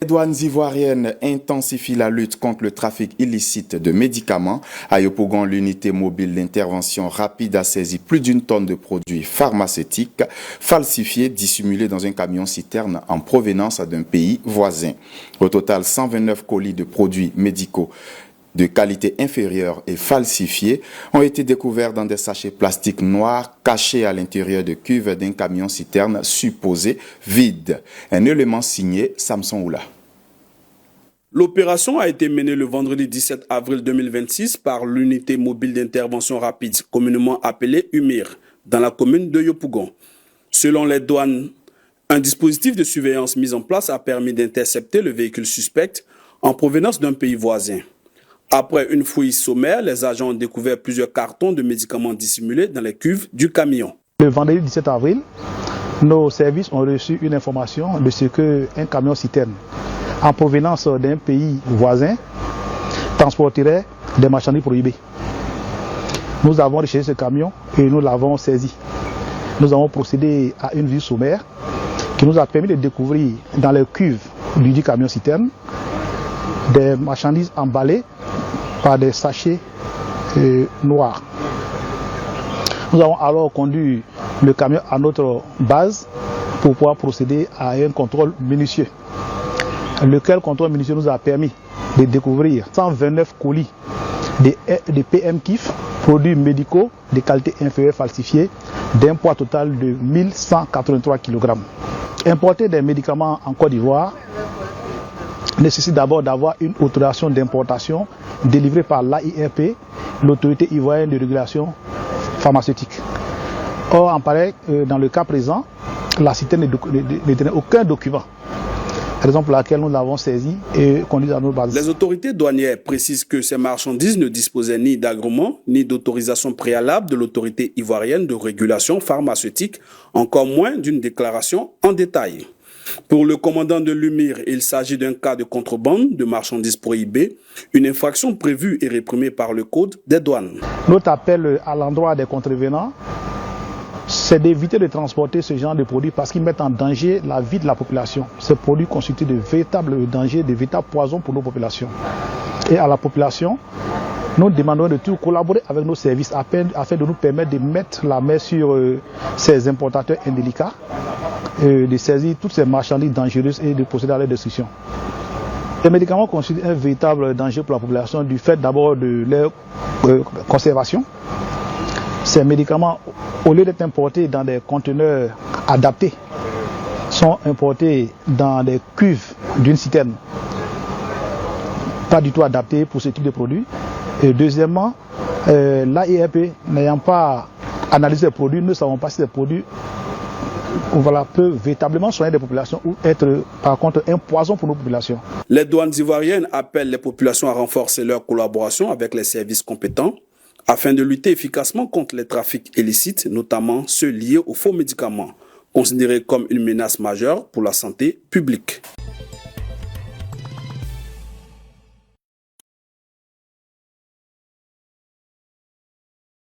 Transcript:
Les douanes ivoiriennes intensifient la lutte contre le trafic illicite de médicaments. À Yopougon, l'unité mobile d'intervention rapide a saisi plus d'une tonne de produits pharmaceutiques falsifiés, dissimulés dans un camion-citerne en provenance d'un pays voisin. Au total, 129 colis de produits médicaux de qualité inférieure et falsifiés ont été découverts dans des sachets plastiques noirs cachés à l'intérieur de cuves d'un camion-citerne supposé vide. Un élément signé Samson Oula. L'opération a été menée le vendredi 17 avril 2026 par l'unité mobile d'intervention rapide, communément appelée UMIR, dans la commune de Yopougon. Selon les douanes, un dispositif de surveillance mis en place a permis d'intercepter le véhicule suspect en provenance d'un pays voisin. Après une fouille sommaire, les agents ont découvert plusieurs cartons de médicaments dissimulés dans les cuves du camion. Le vendredi 17 avril, nos services ont reçu une information de ce qu'un camion-citerne en provenance d'un pays voisin transporterait des marchandises prohibées. Nous avons recherché ce camion et nous l'avons saisi. Nous avons procédé à une visite sommaire qui nous a permis de découvrir dans les cuves du camion-citerne des marchandises emballées par des sachets noirs. Nous avons alors conduit le camion à notre base pour pouvoir procéder à un contrôle minutieux. Lequel contrôle minutieux nous a permis de découvrir 129 colis de PM-KIF, produits médicaux de qualité inférieure falsifiés, d'un poids total de 1183 kg. Importer des médicaments en Côte d'Ivoire nécessite d'abord d'avoir une autorisation d'importation délivrée par l'AIRP, l'autorité ivoirienne de régulation pharmaceutique. Or, dans le cas présent, la citerne ne tenait aucun document. Raison pour laquelle nous l'avons saisi et conduit à nos bases. Les autorités douanières précisent que ces marchandises ne disposaient ni d'agrément ni d'autorisation préalable de l'autorité ivoirienne de régulation pharmaceutique, encore moins d'une déclaration en détail. Pour le commandant de l'UMIR, il s'agit d'un cas de contrebande de marchandises prohibées, une infraction prévue et réprimée par le Code des douanes. Notre appel à l'endroit des contrevenants, c'est d'éviter de transporter ce genre de produits parce qu'ils mettent en danger la vie de la population. Ces produits constituent de véritables dangers, de véritables poisons pour nos populations. Et à la population, nous demandons de tout collaborer avec nos services afin de nous permettre de mettre la main sur ces importateurs indélicats, de saisir toutes ces marchandises dangereuses et de procéder à leur destruction. Les médicaments constituent un véritable danger pour la population du fait d'abord de leur conservation. Ces médicaments, au lieu d'être importés dans des conteneurs adaptés, sont importés dans des cuves d'une citerne, pas du tout adaptées pour ce type de produit. Et deuxièmement, l'AIRP n'ayant pas analysé les produits, nous ne savons pas si ces produits peuvent véritablement soigner des populations ou être par contre un poison pour nos populations. Les douanes ivoiriennes appellent les populations à renforcer leur collaboration avec les services compétents afin de lutter efficacement contre les trafics illicites, notamment ceux liés aux faux médicaments, considérés comme une menace majeure pour la santé publique.